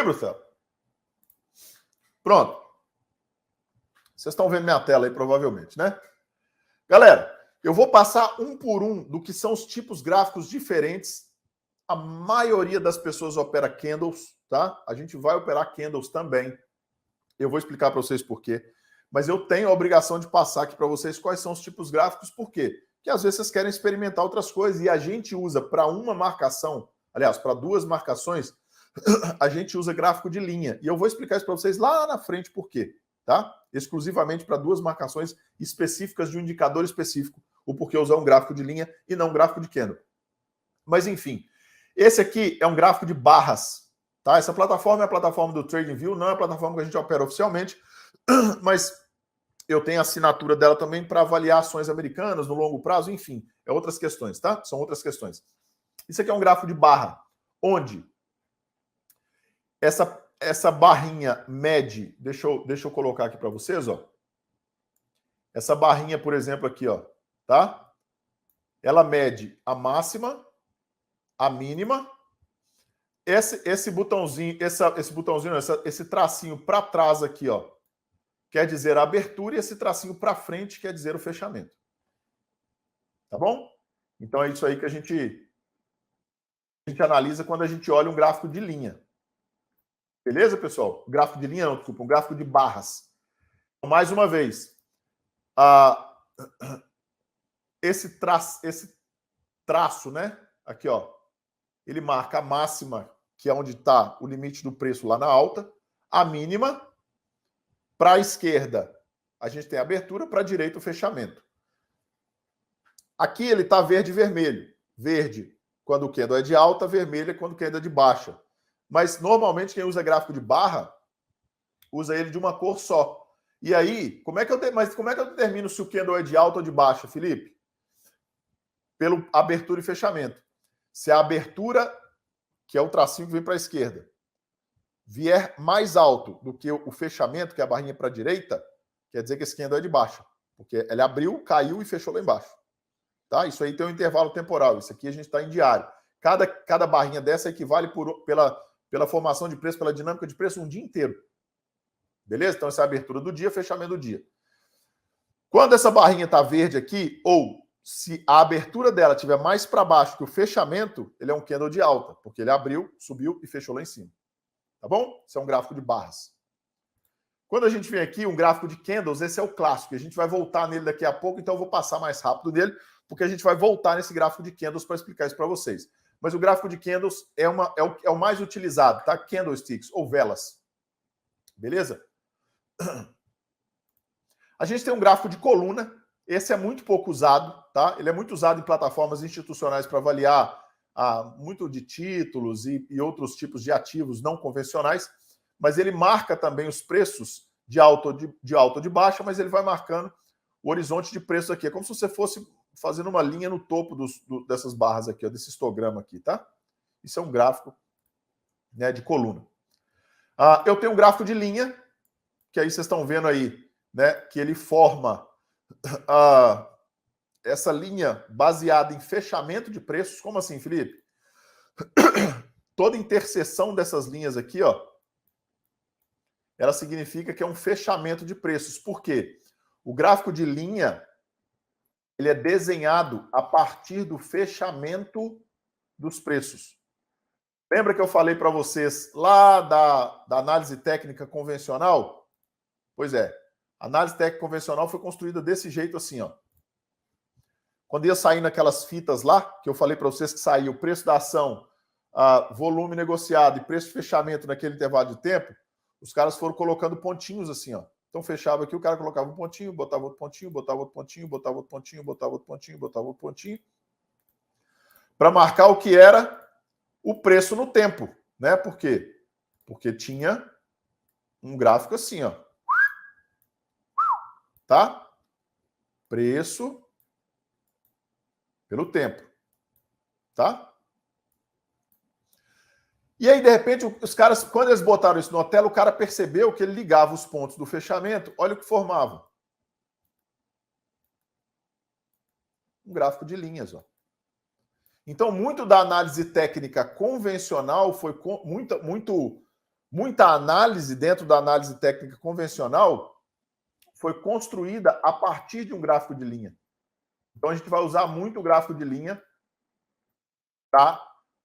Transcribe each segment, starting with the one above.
aí, Bruxelas? Pronto. Vocês estão vendo minha tela aí, provavelmente, né? Galera, eu vou passar um por um do que são os tipos gráficos diferentes. A maioria das pessoas opera candles, tá? A gente vai operar candles também. Eu vou explicar para vocês por quê. Mas eu tenho a obrigação de passar aqui para vocês quais são os tipos gráficos, por quê? Porque às vezes vocês querem experimentar outras coisas e a gente usa para uma marcação, aliás, para duas marcações, a gente usa gráfico de linha. E eu vou explicar isso para vocês lá na frente por quê, tá? Exclusivamente para duas marcações específicas de um indicador específico, o porquê usar um gráfico de linha e não um gráfico de candle. Mas enfim, esse aqui é um gráfico de barras, tá? Essa plataforma é a plataforma do TradingView, não é a plataforma que a gente opera oficialmente, mas eu tenho a assinatura dela também para avaliar ações americanas no longo prazo, enfim, é outras questões, tá? São outras questões. Isso aqui é um gráfico de barra, onde essa barrinha mede, deixa eu colocar aqui para vocês, ó. Essa barrinha, por exemplo, aqui, ó, tá? Ela mede a máxima, a mínima. Esse botãozinho, esse tracinho para trás aqui, ó, quer dizer a abertura, e esse tracinho para frente quer dizer o fechamento. Tá bom? Então é isso aí que a gente analisa quando a gente olha um gráfico de linha. Beleza, pessoal? Gráfico de linha, não, desculpa, um gráfico de barras. Então, mais uma vez, esse traço, né? Aqui, ó, ele marca a máxima, que é onde está o limite do preço lá na alta, a mínima. Para a esquerda, a gente tem a abertura, para a direita, o fechamento. Aqui ele está verde e vermelho. Verde quando o candle é de alta, vermelho quando o candle é de baixa. Mas, normalmente, quem usa gráfico de barra, usa ele de uma cor só. E aí, como é que eu determino se o candle é de alta ou de baixa, Felipe? Pelo abertura e fechamento. Se a abertura, que é o tracinho que vem para a esquerda, vier mais alto do que o fechamento, que é a barrinha para a direita, quer dizer que esse candle é de baixa. Porque ele abriu, caiu e fechou lá embaixo. Tá? Isso aí tem um intervalo temporal. Isso aqui a gente está em diário. Cada barrinha dessa equivale pela formação de preço, pela dinâmica de preço, um dia inteiro. Beleza? Então, essa é a abertura do dia, fechamento do dia. Quando essa barrinha está verde aqui, ou se a abertura dela estiver mais para baixo que o fechamento, ele é um candle de alta, porque ele abriu, subiu e fechou lá em cima. Tá bom? Isso é um gráfico de barras. Quando a gente vem aqui, um gráfico de candles, esse é o clássico. A gente vai voltar nele daqui a pouco, então eu vou passar mais rápido nele, porque a gente vai voltar nesse gráfico de candles para explicar isso para vocês. Mas o gráfico de candles é o mais utilizado, tá? Candlesticks ou velas. Beleza? A gente tem um gráfico de coluna. Esse é muito pouco usado, tá? Ele é muito usado em plataformas institucionais para avaliar muito de títulos e outros tipos de ativos não convencionais, mas ele marca também os preços de alta ou de baixa, mas ele vai marcando o horizonte de preço aqui. É como se você fosse fazendo uma linha no topo dessas barras aqui, ó, desse histograma aqui, tá? Isso é um gráfico, né, de coluna. Eu tenho um gráfico de linha, que aí vocês estão vendo aí, né, que ele forma essa linha baseada em fechamento de preços. Como assim, Felipe? Toda interseção dessas linhas aqui, ó, ela significa que é um fechamento de preços. Por quê? O gráfico de linha, ele é desenhado a partir do fechamento dos preços. Lembra que eu falei para vocês lá da análise técnica convencional? Pois é, a análise técnica convencional foi construída desse jeito assim, ó. Quando ia sair naquelas fitas lá, que eu falei para vocês que saía o preço da ação, volume negociado e preço de fechamento naquele intervalo de tempo, os caras foram colocando pontinhos assim, ó. Então fechava aqui, o cara colocava um pontinho, botava outro pontinho, botava outro pontinho, botava outro pontinho, botava outro pontinho, botava outro pontinho, para marcar o que era o preço no tempo, né? Por quê? Porque tinha um gráfico assim, ó. Tá? Preço pelo tempo. Tá? E aí, de repente, os caras, quando eles botaram isso na tela, o cara percebeu que ele ligava os pontos do fechamento, olha o que formava. Um gráfico de linhas, ó. Então, muito da análise técnica convencional foi muito Muita análise dentro da análise técnica convencional foi construída a partir de um gráfico de linha. Então, a gente vai usar muito o gráfico de linha, tá?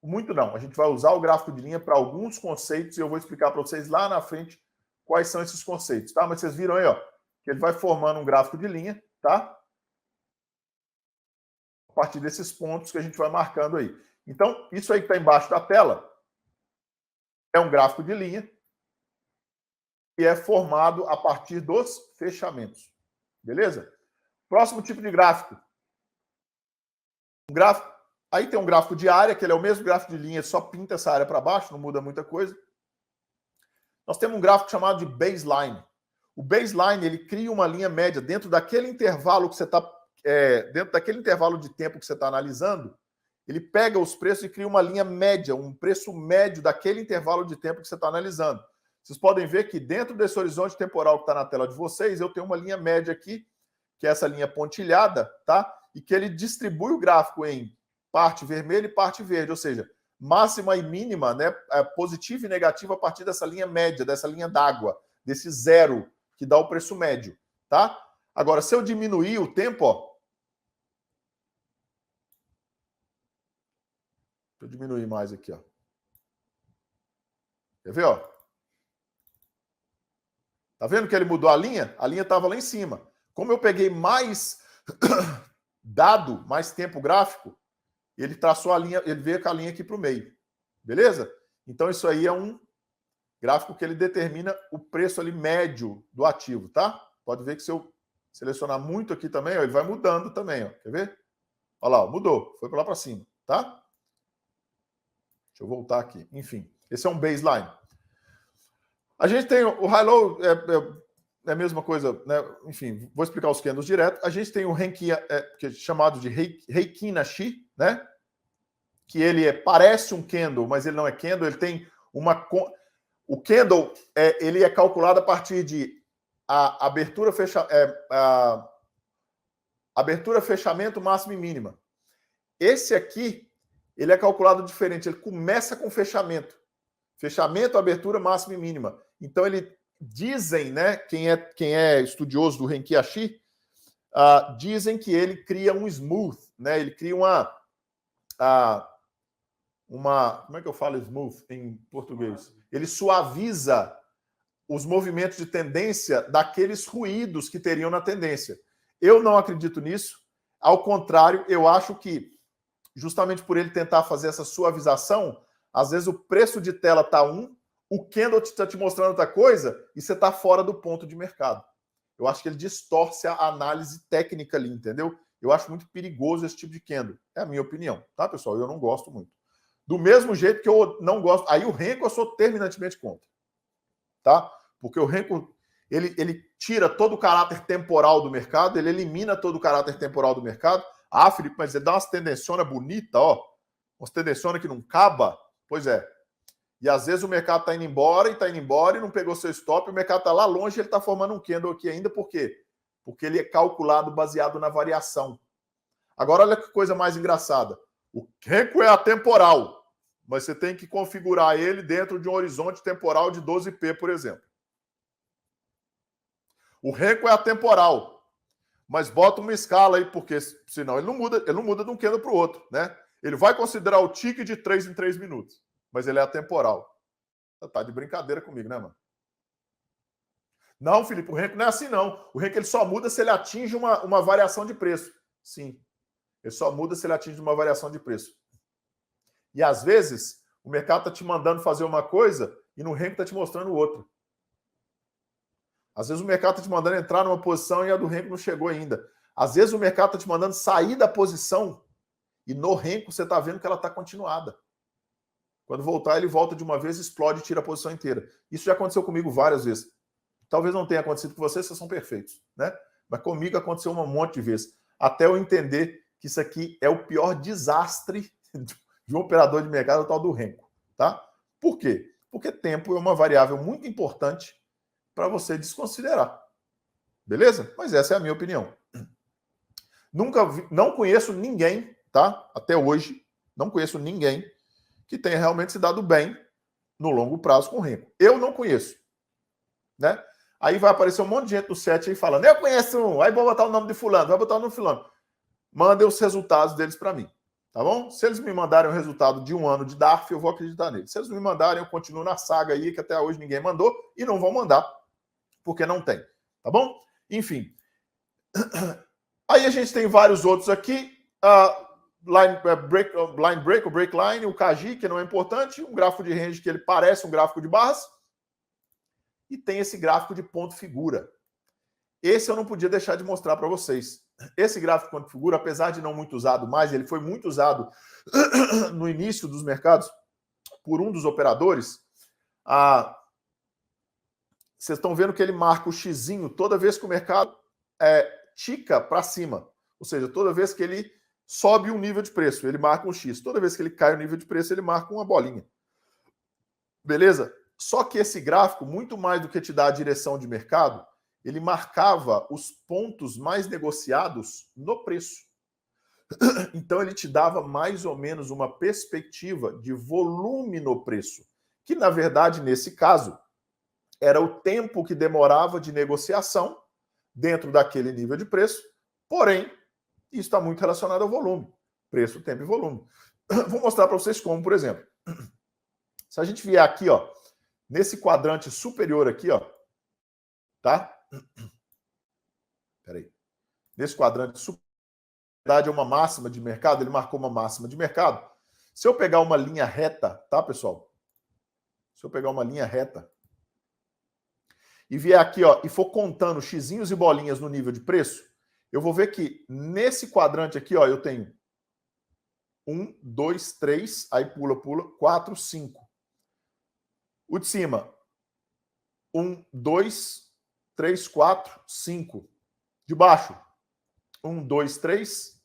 Muito não. A gente vai usar o gráfico de linha para alguns conceitos e eu vou explicar para vocês lá na frente quais são esses conceitos, tá? Mas vocês viram aí, ó, que ele vai formando um gráfico de linha, tá? A partir desses pontos que a gente vai marcando aí. Então, isso aí que está embaixo da tela é um gráfico de linha que é formado a partir dos fechamentos. Beleza? Próximo tipo de gráfico. Um gráfico. Aí tem um gráfico de área, que ele é o mesmo gráfico de linha, só pinta essa área para baixo, não muda muita coisa. Nós temos um gráfico chamado de baseline. O baseline, ele cria uma linha média dentro daquele intervalo que você está... dentro daquele intervalo de tempo que você está analisando, ele pega os preços e cria uma linha média, um preço médio daquele intervalo de tempo que você está analisando. Vocês podem ver que dentro desse horizonte temporal que está na tela de vocês, eu tenho uma linha média aqui, que é essa linha pontilhada, tá? E que ele distribui o gráfico em parte vermelha e parte verde, ou seja, máxima e mínima, né? Positiva e negativa a partir dessa linha média, dessa linha d'água, desse zero que dá o preço médio, tá? Agora, se eu diminuir o tempo, ó, deixa eu diminuir mais aqui, ó. Quer ver, ó? Tá vendo que ele mudou a linha? A linha estava lá em cima. Como eu peguei mais dado, mais tempo gráfico, ele traçou a linha, ele veio com a linha aqui para o meio. Beleza? Então, isso aí é um gráfico que ele determina o preço ali médio do ativo, tá? Pode ver que se eu selecionar muito aqui também, ó, ele vai mudando também, ó. Quer ver? Olha lá, ó, mudou. Foi para lá para cima, tá? Deixa eu voltar aqui. Enfim, esse é um baseline. A gente tem o high-low, é a mesma coisa, né? Enfim, vou explicar os candles direto. A gente tem o Renki, que é chamado de Heikin Nashi, né? Que ele parece um candle, mas ele não é candle. Ele tem uma... O candle, ele é calculado a partir de abertura, abertura, fechamento, máxima e mínima. Esse aqui, ele é calculado diferente. Ele começa com fechamento. Fechamento, abertura, máxima e mínima. Então, ele dizem, né? Quem é estudioso do Renki Ashi, dizem que ele cria um smooth, né? Ele cria uma... Como é que eu falo smooth em português? Ele suaviza os movimentos de tendência daqueles ruídos que teriam na tendência. Eu não acredito nisso. Ao contrário, eu acho que, justamente por ele tentar fazer essa suavização, às vezes o preço de tela está o candle está te mostrando outra coisa e você está fora do ponto de mercado. Eu acho que ele distorce a análise técnica ali, entendeu? Eu acho muito perigoso esse tipo de candle. É a minha opinião, tá, pessoal? Eu não gosto muito. Do mesmo jeito que eu não gosto... Aí o Renko eu sou terminantemente contra, tá? Porque o Renko, ele tira todo o caráter temporal do mercado, ele elimina todo o caráter temporal do mercado. Ah, Felipe, mas ele dá umas tendencionas bonitas, ó. Umas tendencionas que não acaba. Pois é. E às vezes o mercado está indo embora e não pegou seu stop, o mercado está lá longe e ele está formando um candle aqui ainda. Por quê? Porque ele é calculado baseado na variação. Agora, olha que coisa mais engraçada. O Renko é atemporal, mas você tem que configurar ele dentro de um horizonte temporal de 12p, por exemplo. O Renko é atemporal, mas bota uma escala aí, porque senão ele não muda de um candle para o outro, né? Ele vai considerar o tique de 3 em 3 minutos, mas ele é atemporal. Tá de brincadeira comigo, né, mano? Não, Felipe, o Renko não é assim, não. O Renko ele só muda se ele atinge uma variação de preço. Sim. Ele só muda se ele atinge uma variação de preço. E às vezes, o mercado está te mandando fazer uma coisa e no Renko está te mostrando outra. Às vezes o mercado está te mandando entrar numa posição e a do Renko não chegou ainda. Às vezes o mercado está te mandando sair da posição e no Renko você está vendo que ela está continuada. Quando voltar, ele volta de uma vez, explode e tira a posição inteira. Isso já aconteceu comigo várias vezes. Talvez não tenha acontecido com vocês são perfeitos, né? Mas comigo aconteceu um monte de vezes. Até eu entender que isso aqui é o pior desastre de um operador de mercado, o tal do Renko, tá? Por quê? Porque tempo é uma variável muito importante para você desconsiderar. Beleza? Mas essa é a minha opinião. Não conheço ninguém, tá? Até hoje, não conheço ninguém que tenha realmente se dado bem no longo prazo com Renko. Eu não conheço, né? Aí vai aparecer um monte de gente no chat aí falando, eu conheço um, aí vou botar o nome de fulano, vai botar o nome de fulano. Mandem os resultados deles para mim, tá bom? Se eles me mandarem o resultado de um ano de DARF, eu vou acreditar neles. Se eles não me mandarem, eu continuo na saga aí, que até hoje ninguém mandou, e não vão mandar, porque não tem, tá bom? Enfim. Aí a gente tem vários outros aqui, line break, o break line, o KG, que não é importante, um gráfico de range que ele parece um gráfico de barras, e tem esse gráfico de ponto figura. Esse eu não podia deixar de mostrar para vocês. Esse gráfico de ponto figura, apesar de não muito usado mais, ele foi muito usado no início dos mercados por um dos operadores. Vocês estão vendo que ele marca o xizinho toda vez que o mercado tica para cima. Ou seja, toda vez que ele sobe um nível de preço, ele marca um X. Toda vez que ele cai o nível de preço, ele marca uma bolinha. Beleza? Só que esse gráfico, muito mais do que te dar a direção de mercado, ele marcava os pontos mais negociados no preço. Então, ele te dava mais ou menos uma perspectiva de volume no preço, que, na verdade, nesse caso, era o tempo que demorava de negociação dentro daquele nível de preço, porém, isso está muito relacionado ao volume. Preço, tempo e volume. Vou mostrar para vocês como, por exemplo. Se a gente vier aqui, ó, nesse quadrante superior aqui, ó, tá? Peraí. Nesse quadrante superior, na verdade é uma máxima de mercado, ele marcou uma máxima de mercado. Se eu pegar uma linha reta, tá, pessoal? Se eu pegar uma linha reta e vier aqui, ó, e for contando xizinhos e bolinhas no nível de preço, eu vou ver que nesse quadrante aqui, ó, eu tenho 1, 2, 3, aí pula, 4, 5. O de cima, 1, 2, 3, 4, 5. De baixo, 1, 2, 3,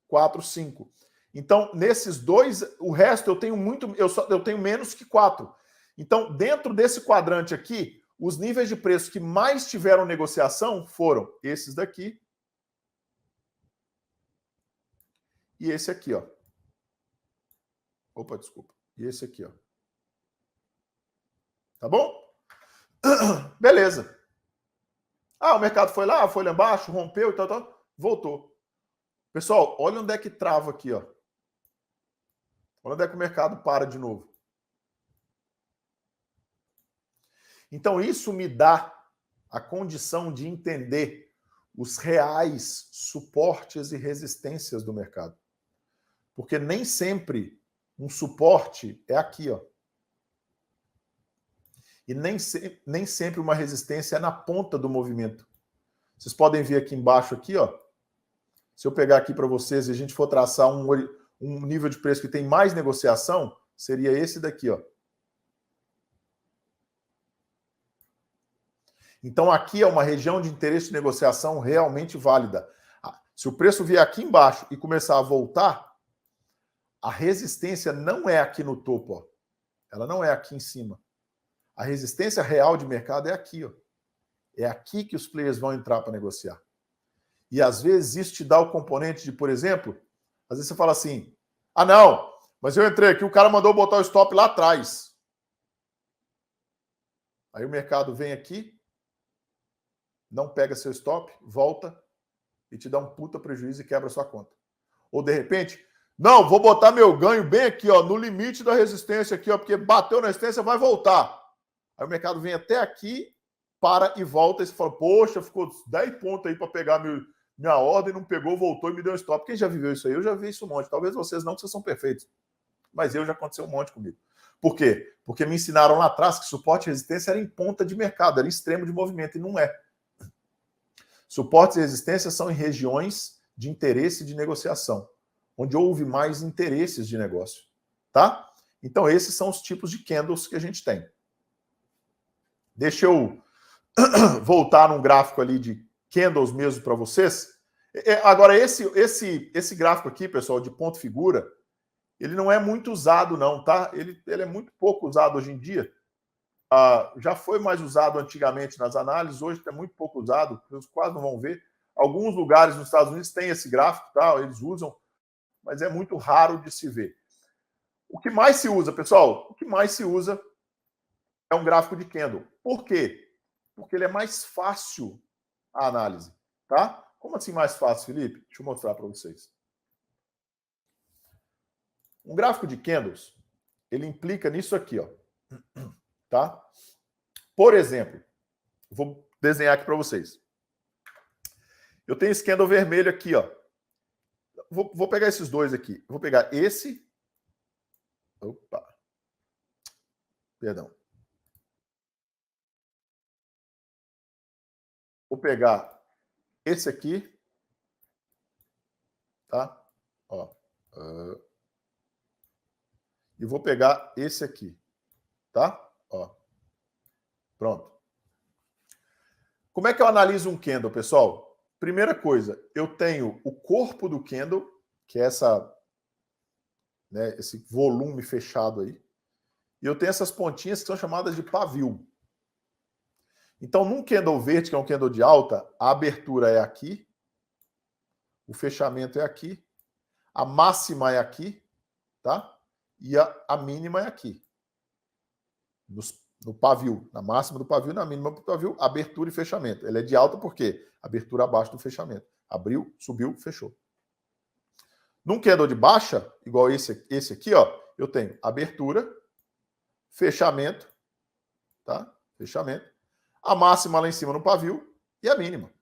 4, 5. Então, nesses dois, o resto eu tenho eu tenho menos que 4. Então, dentro desse quadrante aqui, os níveis de preço que mais tiveram negociação foram esses daqui e esse aqui, ó. Opa, desculpa. E esse aqui, ó. Tá bom? Beleza. O mercado foi lá embaixo, rompeu e tal, voltou. Pessoal, olha onde é que trava aqui, ó. Olha onde é que o mercado para de novo. Então, isso me dá a condição de entender os reais suportes e resistências do mercado. Porque nem sempre um suporte é aqui, ó. E nem sempre uma resistência é na ponta do movimento. Vocês podem ver aqui embaixo, aqui, ó. Se eu pegar aqui para vocês e a gente for traçar um nível de preço que tem mais negociação, seria esse daqui, ó. Então, aqui é uma região de interesse de negociação realmente válida. Se o preço vier aqui embaixo e começar a voltar, a resistência não é aqui no topo, ó. Ela não é aqui em cima. A resistência real de mercado é aqui, ó. É aqui que os players vão entrar para negociar. E às vezes isso te dá o componente de, por exemplo, às vezes você fala assim, não, mas eu entrei aqui, o cara mandou botar o stop lá atrás. Aí o mercado vem aqui, não pega seu stop, volta e te dá um puta prejuízo e quebra sua conta. Ou de repente, não, vou botar meu ganho bem aqui, ó, no limite da resistência aqui, ó, porque bateu na resistência, vai voltar. Aí o mercado vem até aqui, para e volta, e você fala, poxa, ficou 10 pontos aí para pegar minha ordem, não pegou, voltou e me deu um stop. Quem já viveu isso aí? Eu já vi isso um monte. Talvez vocês não, que vocês são perfeitos. Mas já aconteceu um monte comigo. Por quê? Porque me ensinaram lá atrás que suporte e resistência era em ponta de mercado, era em extremo de movimento, e não é. Suportes e resistências são em regiões de interesse de negociação, onde houve mais interesses de negócio, tá? Então, esses são os tipos de candles que a gente tem. Deixa eu voltar num gráfico ali de candles mesmo para vocês. Agora, esse gráfico aqui, pessoal, de ponto figura, ele não é muito usado não, tá? Ele é muito pouco usado hoje em dia. Já foi mais usado antigamente nas análises, hoje é muito pouco usado, vocês quase não vão ver. Alguns lugares nos Estados Unidos têm esse gráfico, tá? Eles usam, mas é muito raro de se ver. O que mais se usa, pessoal? O que mais se usa é um gráfico de candle. Por quê? Porque ele é mais fácil a análise, tá? Como assim mais fácil, Felipe? Deixa eu mostrar para vocês. Um gráfico de candles, ele implica nisso aqui, ó. Tá? Por exemplo, vou desenhar aqui para vocês. Eu tenho esse candle vermelho aqui, ó. Vou pegar esses dois aqui. Vou pegar esse. Opa. Perdão. Vou pegar esse aqui. Tá? Ó. E vou pegar esse aqui. Tá? Ó. Pronto. Como é que eu analiso um candle, pessoal? Primeira coisa, eu tenho o corpo do candle, que é esse volume fechado aí. E eu tenho essas pontinhas que são chamadas de pavio. Então, num candle verde, que é um candle de alta, a abertura é aqui, o fechamento é aqui, a máxima é aqui, tá? E a mínima é aqui. No pavio, na máxima do pavio, na mínima do pavio, abertura e fechamento. Ela é de alta porque abertura abaixo do fechamento. Abriu, subiu, fechou. Num candle de baixa, igual esse aqui, ó, eu tenho abertura, fechamento, tá? Fechamento. A máxima lá em cima no pavio e a mínima.